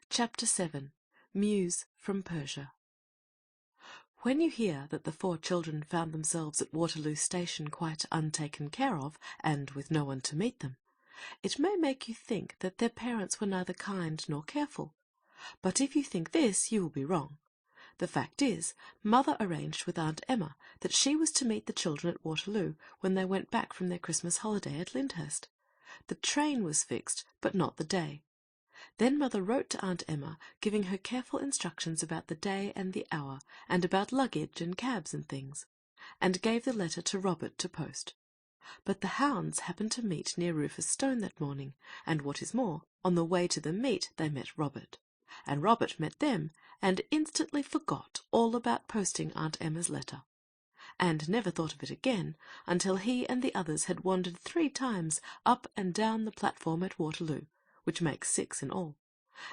Chapter 7. Mews from Persia. When you hear that the 4 children found themselves at Waterloo Station quite untaken care of, and with no one to meet them, it may make you think that their parents were neither kind nor careful. But if you think this, you will be wrong. The fact is, Mother arranged with Aunt Emma that she was to meet the children at Waterloo when they went back from their Christmas holiday at Lyndhurst. The train was fixed, but not the day. Then Mother wrote to Aunt Emma, giving her careful instructions about the day and the hour, and about luggage and cabs and things, and gave the letter to Robert to post. But the hounds happened to meet near Rufus Stone that morning, and what is more, on the way to the meet they met Robert, and Robert met them, and instantly forgot all about posting Aunt Emma's letter, and never thought of it again until he and the others had wandered 3 times up and down the platform at Waterloo, which makes 6 in all,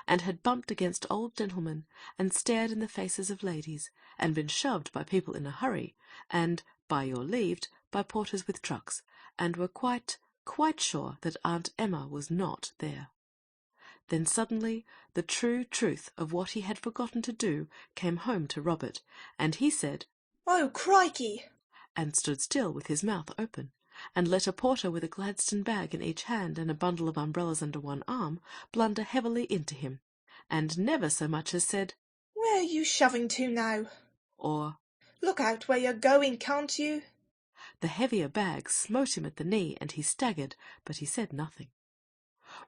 and had bumped against old gentlemen, and stared in the faces of ladies, and been shoved by people in a hurry, and, by your leave, by porters with trucks, and were quite sure that Aunt Emma was not there. Then suddenly the true truth of what he had forgotten to do came home to Robert, and he said, "Oh, crikey!" and stood still with his mouth open, and let a porter with a Gladstone bag in each hand and a bundle of umbrellas under one arm blunder heavily into him, and never so much as said, "Where are you shoving to now?" or, "Look out where you're going, can't you?" The heavier bag smote him at the knee, and he staggered, but he said nothing.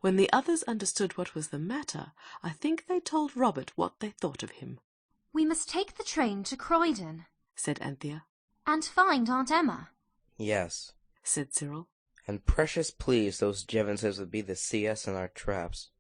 When the others understood what was the matter, I think they told Robert what they thought of him. "We must take the train to Croydon," said Anthea. "and find Aunt Emma." "Yes," said Cyril. "and precious pleased those Jevenses would be to see us in our traps."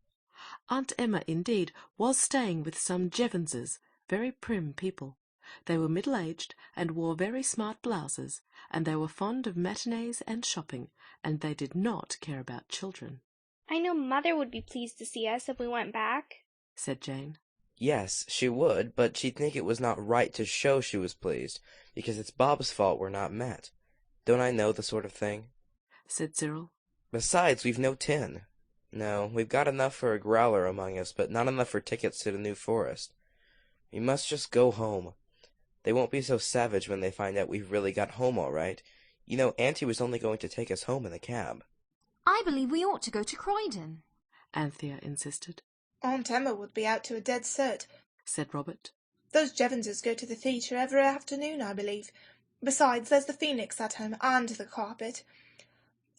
Aunt Emma, indeed, was staying with some Jevenses, very prim people. They were middle-aged, and wore very smart blouses, and they were fond of matinees and shopping, and they did not care about children. "I know Mother would be pleased to see us if we went back," said Jane. "Yes, she would, but she'd think it was not right to show she was pleased, because it's Bob's fault we're not met. Don't I know the sort of thing?" said Cyril. "Besides, we've no tin. No, we've got enough for a growler among us, but not enough for tickets to the New Forest. We must just go home. They won't be so savage when they find out we've really got home all right. You know, Auntie was only going to take us home in a cab." "I believe we ought to go to Croydon," Anthea insisted. "Aunt Emma would be out to a dead cert," said Robert. "Those Jevenses go to the theatre every afternoon, I believe. Besides, there's the Phoenix at home, and the Carpet.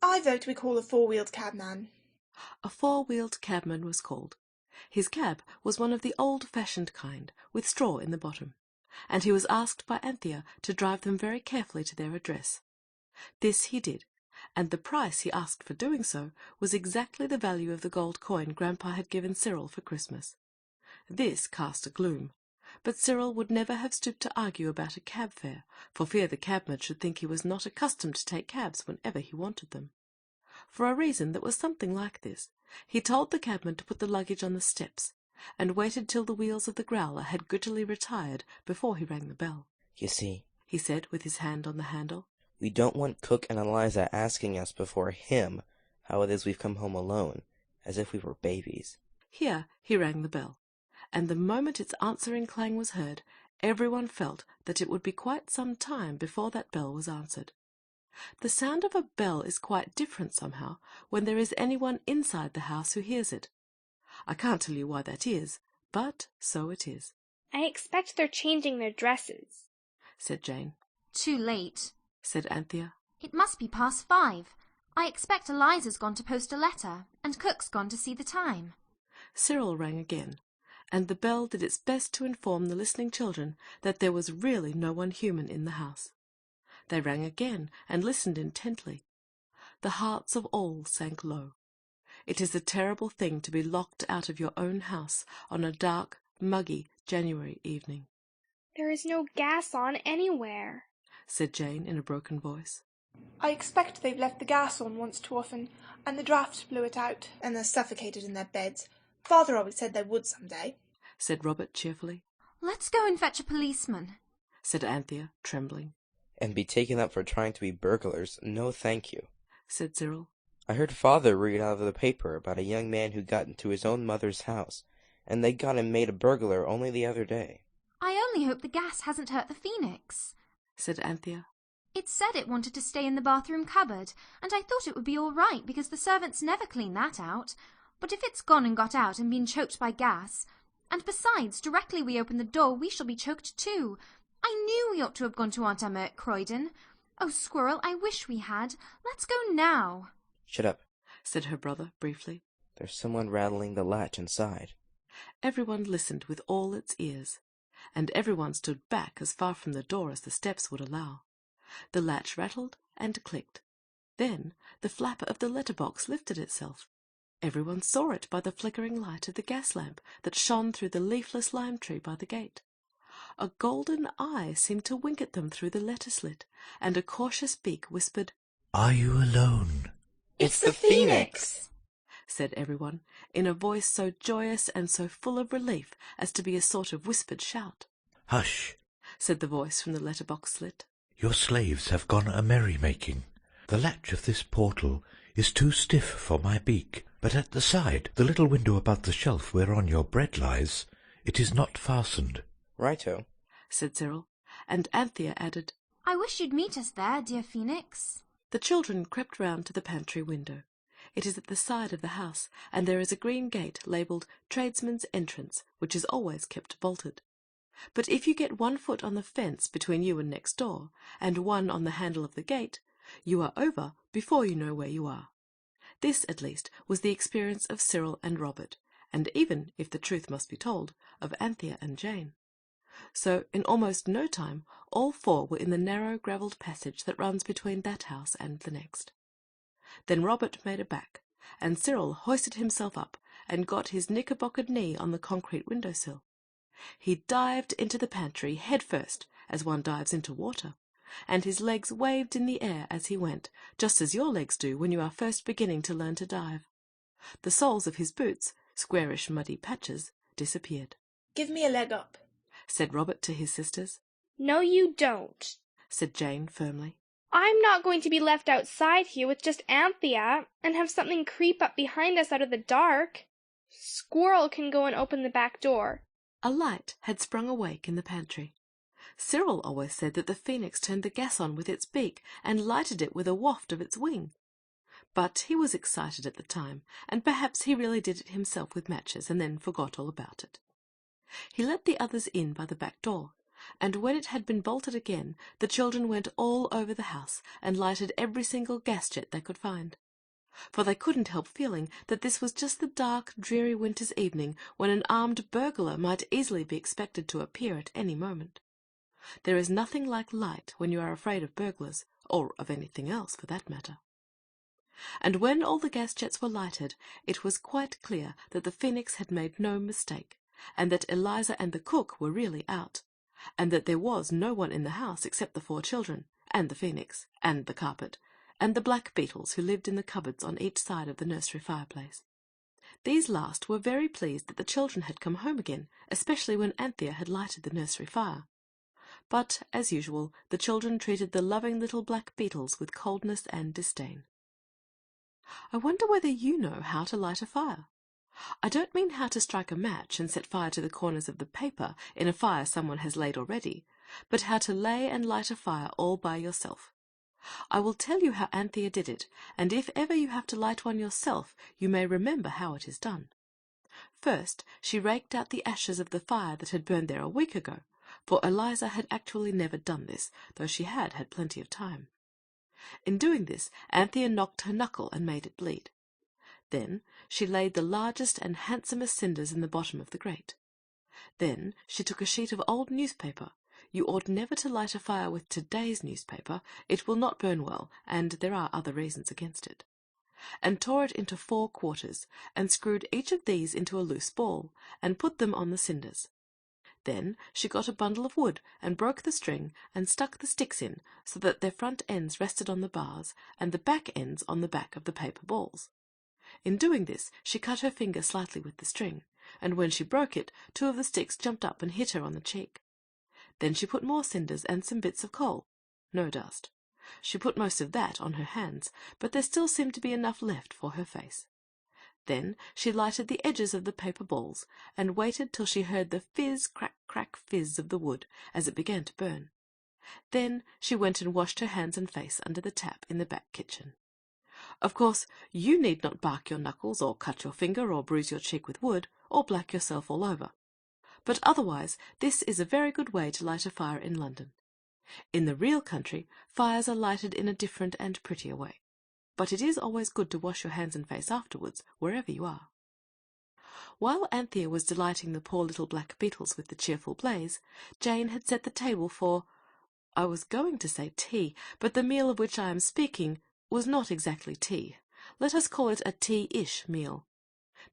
I vote we call a 4-wheeled cabman." A 4-wheeled cabman was called. His cab was one of the old-fashioned kind, with straw in the bottom, and he was asked by Anthea to drive them very carefully to their address. This he did, and the price he asked for doing so was exactly the value of the gold coin Grandpa had given Cyril for Christmas. This cast a gloom, but Cyril would never have stooped to argue about a cab fare, for fear the cabman should think he was not accustomed to take cabs whenever he wanted them. For a reason that was something like this, he told the cabman to put the luggage on the steps, and waited till the wheels of the growler had grittily retired before he rang the bell. "You see," he said, with his hand on the handle, "we don't want Cook and Eliza asking us before him how it is we've come home alone, as if we were babies." Here he rang the bell, and the moment its answering clang was heard, everyone felt that it would be quite some time before that bell was answered. The sound of a bell is quite different somehow when there is anyone inside the house who hears it. I can't tell you why that is, but so it is. "I expect they're changing their dresses," said Jane. "Too late," said Anthea. "It must be past 5. I expect Eliza's gone to post a letter, and Cook's gone to see the time." Cyril rang again, and the bell did its best to inform the listening children that there was really no one human in the house. They rang again and listened intently. The hearts of all sank low. It is a terrible thing to be locked out of your own house on a dark, muggy January evening. "There is no gas on anywhere," said Jane in a broken voice. "I expect they've left the gas on once too often, and the draught blew it out, and they're suffocated in their beds. Father always said they would some day," said Robert cheerfully. "Let's go and fetch a policeman," said Anthea, trembling. "And be taken up for trying to be burglars? No, thank you," said Cyril. "I heard Father read out of the paper about a young man who got into his own mother's house, and they got him made a burglar only the other day. I only hope the gas hasn't hurt the phoenix, said Anthea. It said it wanted to stay in the bathroom cupboard, and I thought it would be all right because the servants never clean that out. But if it's gone and got out and been choked by gas, and besides, directly we open the door we shall be choked too. I knew we ought to have gone to Aunt Emma at Croydon. Oh, Squirrel, I wish we had. Let's go now. Shut up, said her brother briefly. There's someone rattling the latch inside. Everyone listened with all its ears, and everyone stood back as far from the door as the steps would allow. The latch rattled and clicked. Then the flapper of the letterbox lifted itself. Everyone saw it by the flickering light of the gas lamp that shone through the leafless lime tree by the gate. A golden eye seemed to wink at them through the letter slit, and a cautious beak whispered, "Are you alone?" It's the phoenix, said everyone, in a voice so joyous and so full of relief as to be a sort of whispered shout. "Hush," said the voice from the letterbox slit. "your slaves have gone a-merry-making. The latch of this portal is too stiff for my beak, but at the side, the little window above the shelf whereon your bread lies, it is not fastened." "Righto," said Cyril, and Anthea added, I wish you'd meet us there, dear Phoenix. The children crept round to the pantry window. It is at the side of the house, and there is a green gate labelled Tradesman's Entrance, which is always kept bolted. But if you get 1 foot on the fence between you and next door, and 1 on the handle of the gate, you are over before you know where you are. This, at least, was the experience of Cyril and Robert, and even, if the truth must be told, of Anthea and Jane. So, in almost no time, all 4 were in the narrow gravelled passage that runs between that house and the next. Then Robert made a back, and Cyril hoisted himself up and got his knickerbockered knee on the concrete window-sill. He dived into the pantry head first, as one dives into water, and his legs waved in the air as he went, just as your legs do when you are first beginning to learn to dive. The soles of his boots, squarish muddy patches, disappeared. "Give me a leg up," said Robert to his sisters. "No, you don't," said Jane firmly. "I'm not going to be left outside here with just Anthea and have something creep up behind us out of the dark. Squirrel can go and open the back door." A light had sprung awake in the pantry. Cyril always said that the phoenix turned the gas on with its beak and lighted it with a waft of its wing. But he was excited at the time, and perhaps he really did it himself with matches and then forgot all about it. He let the others in by the back door, and when it had been bolted again, the children went all over the house and lighted every single gas jet they could find. For they couldn't help feeling that this was just the dark, dreary winter's evening when an armed burglar might easily be expected to appear at any moment. There is nothing like light when you are afraid of burglars, or of anything else for that matter. And when all the gas jets were lighted, it was quite clear that the phoenix had made no mistake, and that Eliza and the cook were really out, and that there was no one in the house except the 4 children, and the phoenix, and the carpet, and the black beetles who lived in the cupboards on each side of the nursery fireplace. These last were very pleased that the children had come home again, especially when Anthea had lighted the nursery fire. But, as usual, the children treated the loving little black beetles with coldness and disdain. I wonder whether you know how to light a fire. I don't mean how to strike a match and set fire to the corners of the paper in a fire someone has laid already, but how to lay and light a fire all by yourself. I will tell you how Anthea did it, and if ever you have to light one yourself, you may remember how it is done. First, she raked out the ashes of the fire that had burned there a week ago, for Eliza had actually never done this, though she had had plenty of time. In doing this, Anthea knocked her knuckle and made it bleed. Then she laid the largest and handsomest cinders in the bottom of the grate. Then she took a sheet of old newspaper. You ought never to light a fire with today's newspaper. It will not burn well, and there are other reasons against it. And tore it into 4 quarters, and screwed each of these into a loose ball, and put them on the cinders. Then she got a bundle of wood and broke the string and stuck the sticks in so that their front ends rested on the bars and the back ends on the back of the paper balls. In doing this she cut her finger slightly with the string, and when she broke it, 2 of the sticks jumped up and hit her on the cheek. Then she put more cinders and some bits of coal. No dust. She put most of that on her hands, but there still seemed to be enough left for her face. Then she lighted the edges of the paper balls, and waited till she heard the fizz, crack, crack, fizz of the wood as it began to burn. Then she went and washed her hands and face under the tap in the back kitchen. Of course, you need not bark your knuckles, or cut your finger, or bruise your cheek with wood, or black yourself all over. But otherwise this is a very good way to light a fire in London. In the real country, fires are lighted in a different and prettier way. But it is always good to wash your hands and face afterwards, wherever you are. While Anthea was delighting the poor little black beetles with the cheerful blaze, Jane had set the table for, I was going to say tea, but the meal of which I am speaking was not exactly tea. Let us call it a tea-ish meal.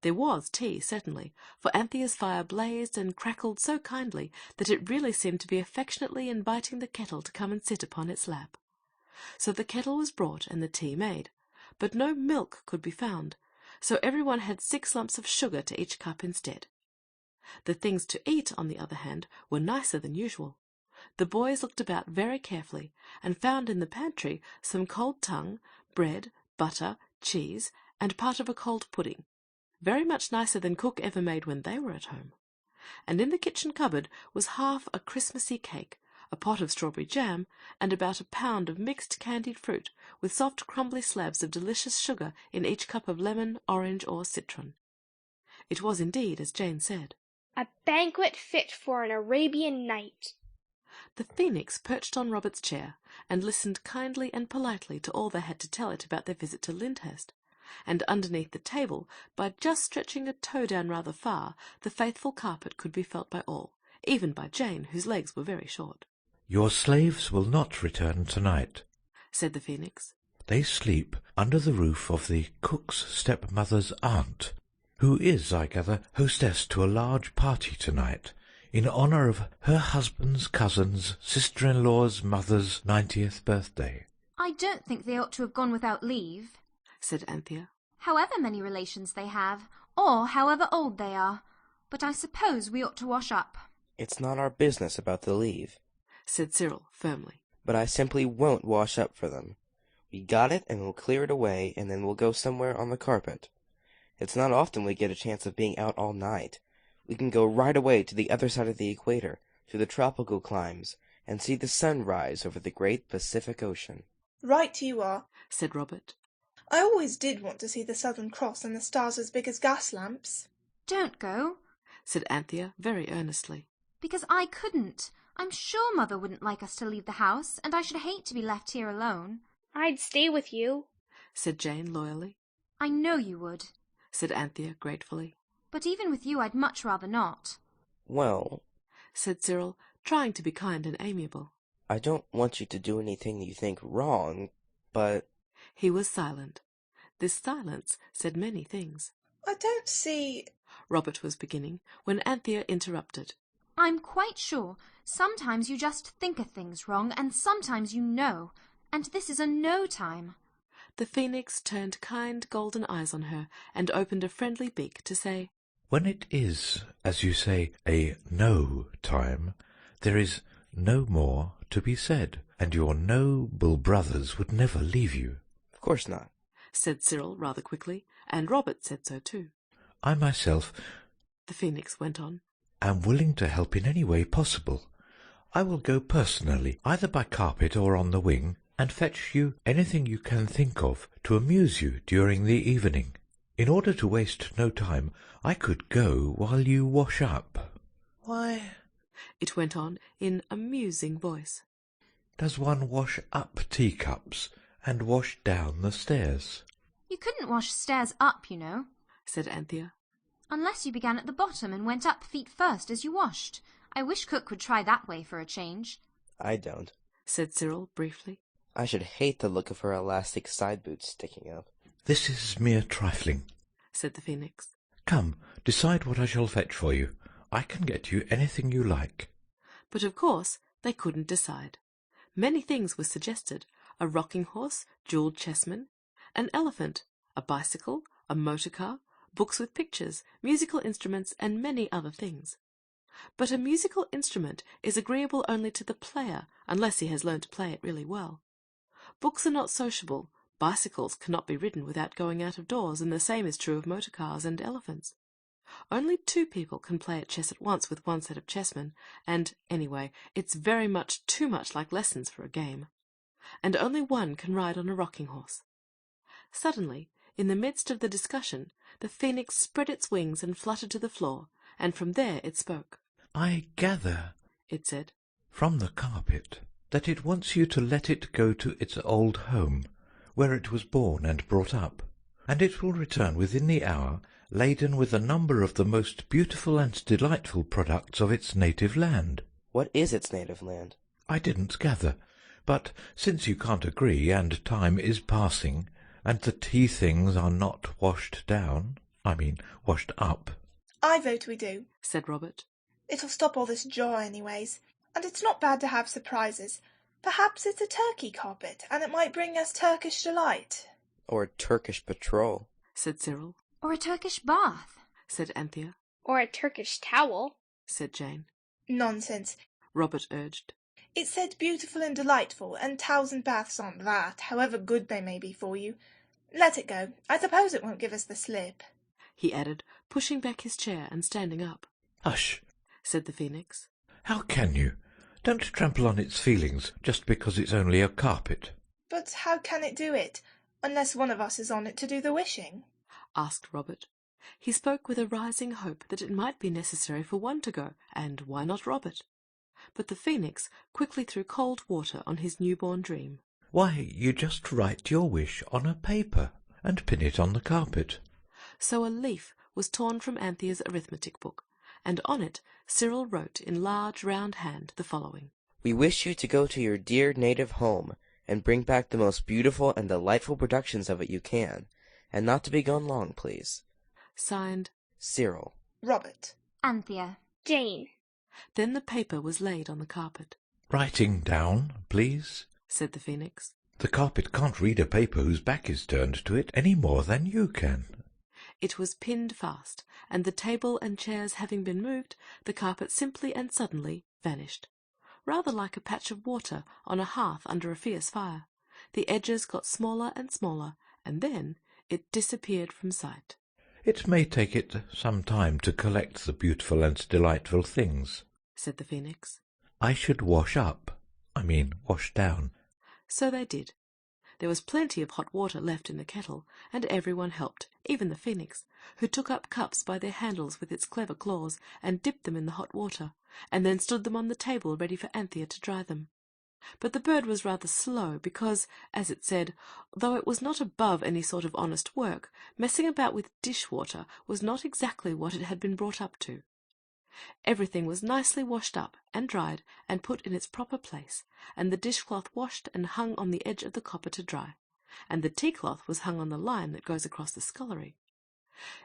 There was tea, certainly, for Anthea's fire blazed and crackled so kindly that it really seemed to be affectionately inviting the kettle to come and sit upon its lap. So the kettle was brought and the tea made, but no milk could be found, so everyone had 6 lumps of sugar to each cup instead. The things to eat, on the other hand, were nicer than usual. The boys looked about very carefully, and found in the pantry some cold tongue, bread, butter, cheese, and part of a cold pudding, very much nicer than cook ever made when they were at home. And in the kitchen cupboard was half a Christmassy cake, a pot of strawberry jam, and about a pound of mixed candied fruit, with soft crumbly slabs of delicious sugar in each cup of lemon, orange, or citron. It was indeed, as Jane said, a banquet fit for an Arabian night. The phoenix perched on Robert's chair, and listened kindly and politely to all they had to tell it about their visit to Lyndhurst, and underneath the table, by just stretching a toe down rather far, the faithful carpet could be felt by all, even by Jane, whose legs were very short. "Your slaves will not return tonight," said the phoenix. "They sleep under the roof of the cook's stepmother's aunt, who is, I gather, hostess to a large party tonight, in honour of her husband's cousin's sister-in-law's mother's 90th birthday." I don't think they ought to have gone without leave, said Anthea. However many relations they have, or however old they are. But I suppose we ought to wash up. It's not our business about the leave, said Cyril firmly. But I simply won't wash up for them. We got it, and we'll clear it away, and then we'll go somewhere on the carpet. It's not often we get a chance of being out all night. We can go right away to the other side of the equator, to the tropical climes, and see the sun rise over the great Pacific Ocean. Right you are, said Robert. I always did want to see the Southern Cross and the stars as big as gas lamps. Don't go, said Anthea very earnestly. Because I couldn't. I'm sure Mother wouldn't like us to leave the house, and I should hate to be left here alone. I'd stay with you, said Jane loyally. I know you would, said Anthea gratefully. But even with you I'd much rather not. Well, said Cyril, trying to be kind and amiable. I don't want you to do anything you think wrong, but... He was silent. This silence said many things. I don't see... Robert was beginning, when Anthea interrupted. I'm quite sure. Sometimes you just think a thing's wrong, and sometimes you know. And this is a no time. The phoenix turned kind golden eyes on her, and opened a friendly beak to say, "When it is, as you say, a no time, there is no more to be said, and your noble brothers would never leave you." Of course not, said Cyril rather quickly, and Robert said so too. "I myself," the phoenix went on, "am willing to help in any way possible. I will go personally, either by carpet or on the wing, and fetch you anything you can think of to amuse you during the evening. In order to waste no time, I could go while you wash up." "Why," it went on in a musing voice, "does one wash up teacups and wash down the stairs?" You couldn't wash stairs up, you know, said Anthea. Unless you began at the bottom and went up feet first as you washed. I wish cook would try that way for a change. I don't, said Cyril briefly. I should hate the look of her elastic side boots sticking up. "This is mere trifling," said the phoenix. "Come, decide what I shall fetch for you. I can get you anything you like." But of course they couldn't decide. Many things were suggested: a rocking horse, jewelled chessmen, an elephant, a bicycle, a motor car, books with pictures, musical instruments, and many other things. But a musical instrument is agreeable only to the player, unless he has learned to play it really well. Books are not sociable, Bicycles cannot be ridden without going out of doors, and the same is true of motor cars and elephants. Only 2 people can play at chess at once with one set of chessmen, and, anyway, it's very much too much like lessons for a game. And only one can ride on a rocking horse. Suddenly, in the midst of the discussion, the phoenix spread its wings and fluttered to the floor, and from there it spoke. "I gather," it said, "from the carpet, that it wants you to let it go to its old home, where it was born and brought up, and it will return within the hour, laden with a number of the most beautiful and delightful products of its native land." What is its native land? "I didn't gather, but since you can't agree, and time is passing, and the tea things are not washed up." I vote we do, said Robert. It'll stop all this jaw anyways, and it's not bad to have surprises. Perhaps it's a turkey carpet, and it might bring us Turkish delight. Or a Turkish patrol, said Cyril. Or a Turkish bath, said Anthea. Or a Turkish towel, said Jane. Nonsense, Robert urged. It said beautiful and delightful, and towels and baths aren't that, however good they may be for you. Let it go. I suppose it won't give us the slip, he added, pushing back his chair and standing up. "Hush," said the phoenix. "How can you? Don't trample on its feelings just because it's only a carpet." But how can it do it, unless one of us is on it to do the wishing? asked Robert. He spoke with a rising hope that it might be necessary for one to go, and why not Robert? But the phoenix quickly threw cold water on his newborn dream. "Why, you just write your wish on a paper and pin it on the carpet." So a leaf was torn from Anthea's arithmetic book, and on it Cyril wrote in large round hand the following. "We wish you to go to your dear native home, and bring back the most beautiful and delightful productions of it you can, and not to be gone long, please. Signed, Cyril. Robert. Anthea. Jane. Then the paper was laid on the carpet. "Writing down, please," said the phoenix. "The carpet can't read a paper whose back is turned to it any more than you can." It was pinned fast, and the table and chairs having been moved, the carpet simply and suddenly vanished. Rather like a patch of water on a hearth under a fierce fire. The edges got smaller and smaller, and then it disappeared from sight. "It may take it some time to collect the beautiful and delightful things," said the phoenix. "I should wash down." So they did. There was plenty of hot water left in the kettle, and everyone helped, even the phoenix, who took up cups by their handles with its clever claws, and dipped them in the hot water, and then stood them on the table ready for Anthea to dry them. But the bird was rather slow, because, as it said, though it was not above any sort of honest work, messing about with dish-water was not exactly what it had been brought up to. Everything was nicely washed up and dried and put in its proper place, and the dishcloth washed and hung on the edge of the copper to dry, and the tea-cloth was hung on the line that goes across the scullery.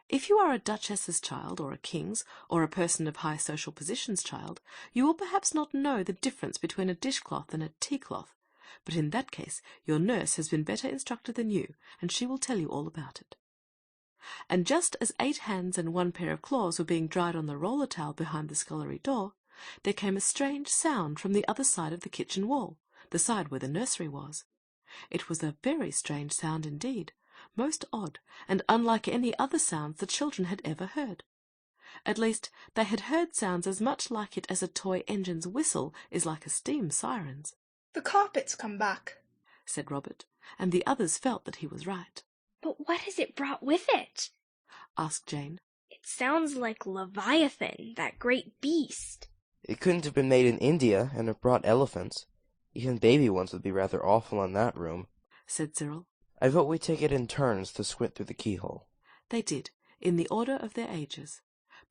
If you are a duchess's child, or a king's, or a person of high social position's child, you will perhaps not know the difference between a dishcloth and a tea-cloth, but in that case your nurse has been better instructed than you, and she will tell you all about it. And just as 8 hands and 1 pair of claws were being dried on the roller towel behind the scullery door, there came a strange sound from the other side of the kitchen wall, the side where the nursery was. It was a very strange sound indeed, most odd, and unlike any other sounds the children had ever heard. At least, they had heard sounds as much like it as a toy engine's whistle is like a steam siren's. "The carpet's come back," said Robert, and the others felt that he was right. But what has it brought with it? asked Jane. It sounds like Leviathan, that great beast. It couldn't have been made in India and have brought elephants. Even baby ones would be rather awful in that room, said Cyril. I vote we take it in turns to squint through the keyhole. They did, in the order of their ages.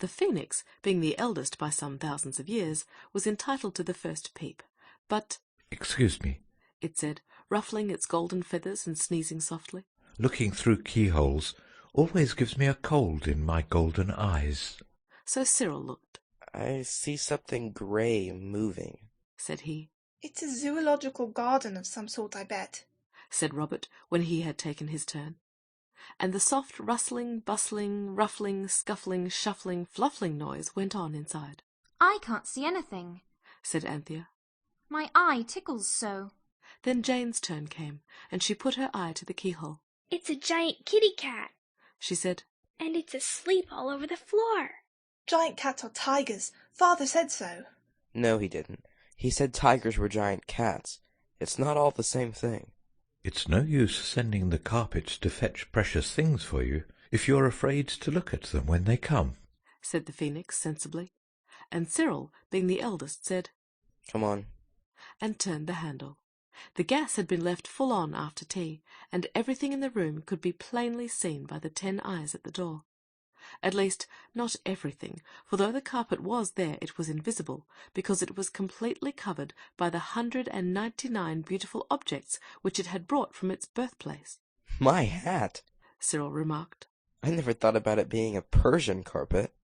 The phoenix, being the eldest by some thousands of years, was entitled to the first peep, but— "Excuse me," it said, ruffling its golden feathers and sneezing softly. "Looking through keyholes always gives me a cold in my golden eyes." So Cyril looked. I see something grey moving, said he. "It's a zoological garden of some sort, I bet," said Robert, when he had taken his turn. And the soft rustling, bustling, ruffling, scuffling, shuffling, fluffling noise went on inside. I can't see anything, said Anthea. My eye tickles so. Then Jane's turn came, and she put her eye to the keyhole. "It's a giant kitty cat," she said. "and it's asleep all over the floor." Giant cats are tigers. Father said so. No, he didn't. He said tigers were giant cats. It's not all the same thing. It's no use sending the carpet to fetch precious things for you if you're afraid to look at them when they come, said the Phoenix sensibly. And Cyril, being the eldest, said, Come on. and turned the handle. The gas had been left full on after tea, and everything in the room could be plainly seen by the 10 eyes at the door. At least, not everything, for though the carpet was there, it was invisible, because it was completely covered by the 199 beautiful objects which it had brought from its birthplace. My hat! Cyril remarked. I never thought about it being a Persian carpet.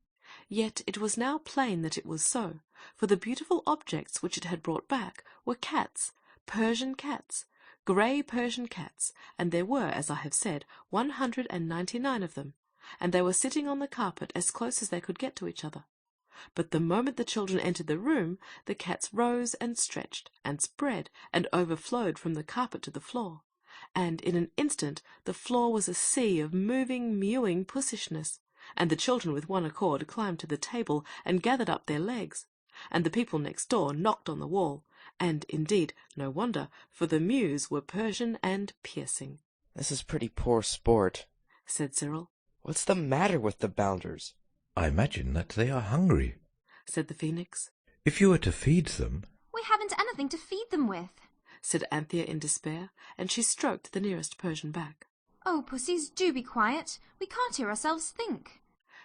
Yet it was now plain that it was so, for the beautiful objects which it had brought back were cats, Persian cats, grey Persian cats, and there were, as I have said, 199 of them, and they were sitting on the carpet as close as they could get to each other. But the moment the children entered the room, the cats rose and stretched and spread and overflowed from the carpet to the floor, and in an instant the floor was a sea of moving, mewing pussishness, and the children with one accord climbed to the table and gathered up their legs, and the people next door knocked on the wall, and indeed no wonder, for the Mews were Persian and piercing. This is pretty poor sport, said Cyril. What's the matter with the Bounders? I imagine that they are hungry, said the Phoenix. If you were to feed them... We haven't anything to feed them with, said Anthea in despair, and she stroked the nearest Persian back. Oh, pussies, do be quiet. We can't hear ourselves think.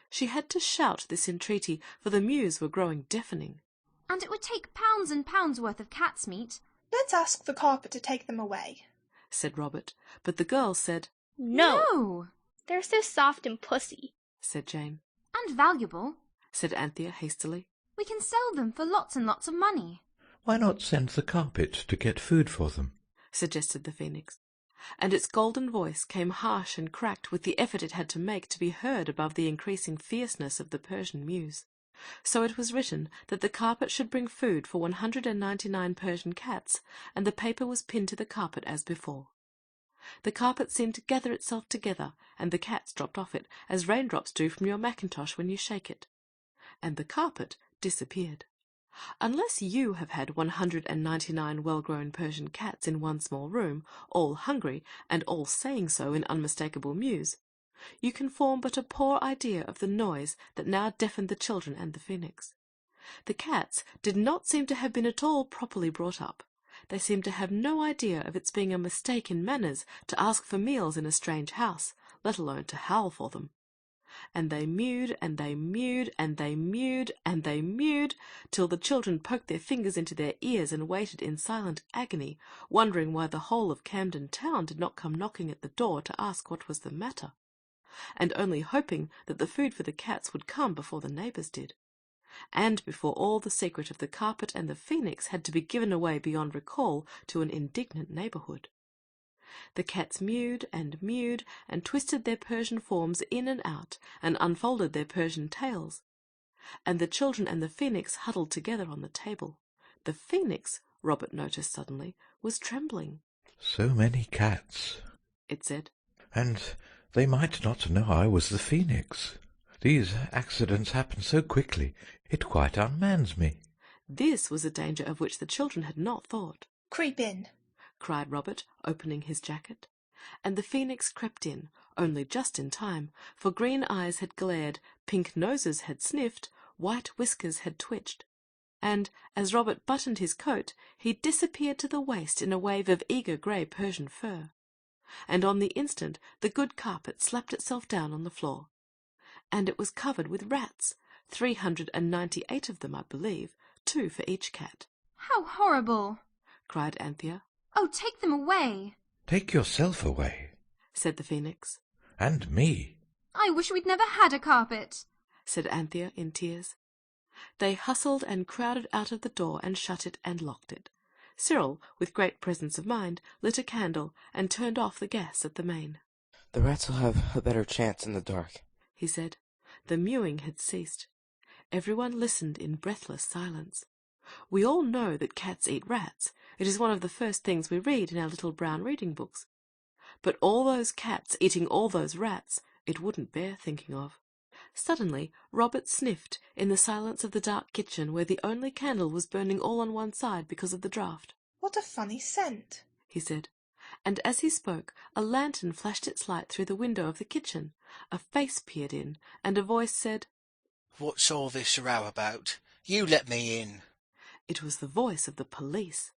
She had to shout this entreaty, for the Mews were growing deafening. And it would take pounds and pounds worth of cat's meat. Let's ask the carpet to take them away, said Robert, but the girls said, No! They're so soft and pussy, said Jane. And valuable, said Anthea hastily. We can sell them for lots and lots of money. Why not send the carpet to get food for them? Suggested the Phoenix, and its golden voice came harsh and cracked with the effort it had to make to be heard above the increasing fierceness of the Persian Mews. So it was written that the carpet should bring food for 199 Persian cats, and the paper was pinned to the carpet as before. The carpet seemed to gather itself together, and the cats dropped off it, as raindrops do from your mackintosh when you shake it. And the carpet disappeared. Unless you have had 199 well-grown Persian cats in one small room, all hungry, and all saying so in unmistakable Mews, you can form but a poor idea of the noise that now deafened the children and the Phoenix. The cats did not seem to have been at all properly brought up. They seemed to have no idea of its being a mistake in manners to ask for meals in a strange house, let alone to howl for them. And they mewed, and they mewed, and they mewed, and they mewed, till the children poked their fingers into their ears and waited in silent agony, wondering why the whole of Camden Town did not come knocking at the door to ask what was the matter, and only hoping that the food for the cats would come before the neighbours did, and before all the secret of the carpet and the Phoenix had to be given away beyond recall to an indignant neighbourhood. The cats mewed and twisted their Persian forms in and out, and unfolded their Persian tails, and the children and the Phoenix huddled together on the table. The Phoenix, Robert noticed suddenly, was trembling. So many cats, it said. And they might not know I was the Phoenix. These accidents happen so quickly, it quite unmans me. This was a danger of which the children had not thought. Creep in, cried Robert, opening his jacket. And the Phoenix crept in, only just in time, for green eyes had glared, pink noses had sniffed, white whiskers had twitched, and, as Robert buttoned his coat, he disappeared to the waist in a wave of eager grey Persian fur. And on the instant the good carpet slapped itself down on the floor, and it was covered with rats, 398 of them, I believe, 2 for each cat. How horrible! cried Anthea. Oh, take them away! Take yourself away, said the Phoenix. and me. I wish we'd never had a carpet, said Anthea in tears. They hustled and crowded out of the door and shut it and locked it. Cyril, with great presence of mind, lit a candle and turned off the gas at the main. The rats will have a better chance in the dark, he said. The mewing had ceased. Everyone listened in breathless silence. We all know that cats eat rats. It is one of the first things we read in our little brown reading books. But all those cats eating all those rats, it wouldn't bear thinking of. Suddenly Robert sniffed in the silence of the dark kitchen, where the only candle was burning all on one side because of the draught. "What a funny scent," he said, and as he spoke a lantern flashed its light through the window of the kitchen. A face peered in, and a voice said, "What's all this row about? You let me in." It was the voice of the police.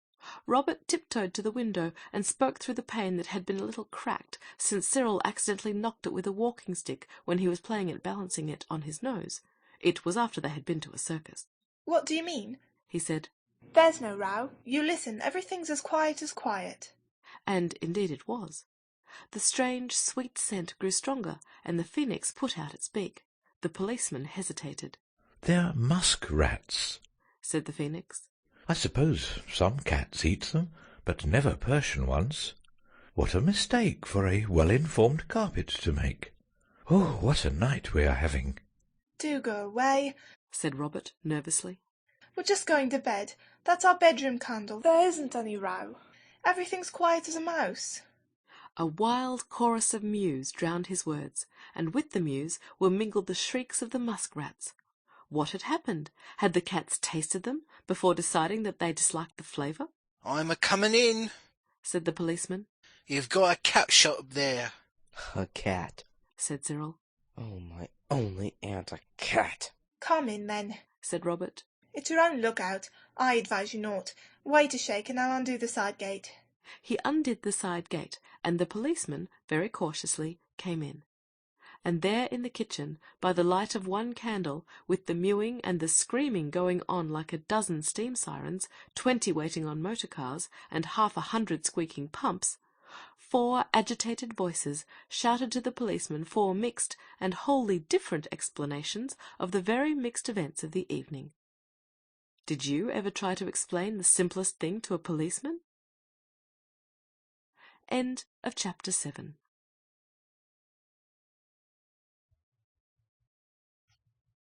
Robert tiptoed to the window and spoke through the pane that had been a little cracked since Cyril accidentally knocked it with a walking stick when he was playing at balancing it on his nose. It was after they had been to a circus. "What do you mean?" he said. "There's no row. You listen, everything's as quiet as quiet." And indeed it was. The strange, sweet scent grew stronger, and the phoenix put out its beak. The policeman hesitated. "They're musk rats," said the phoenix. "I suppose some cats eat them, but never Persian ones. What a mistake for a well-informed carpet to make. Oh, what a night we are having." "Do go away," said Robert nervously. "We're just going to bed. That's our bedroom candle. There isn't any row. Everything's quiet as a mouse." A wild chorus of mews drowned his words, and with the mews were mingled the shrieks of the muskrats. What had happened? Had the cats tasted them before deciding that they disliked the flavour? "I'm a-comin' in," said the policeman. "You've got a cat shut up there." A cat. said Cyril. Oh, my only aunt, a cat. "Come in, then," said Robert. "It's your own lookout. I advise you not. Wait a shake, and I'll undo the side gate." He undid the side gate, and the policeman, very cautiously, came in. And there in the kitchen, by the light of one candle, with the mewing and the screaming going on like a dozen steam sirens, 20 waiting on motor cars, and 100 squeaking pumps, 4 agitated voices shouted to the policeman 4 mixed and wholly different explanations of the very mixed events of the evening. Did you ever try to explain the simplest thing to a policeman? End of chapter 7.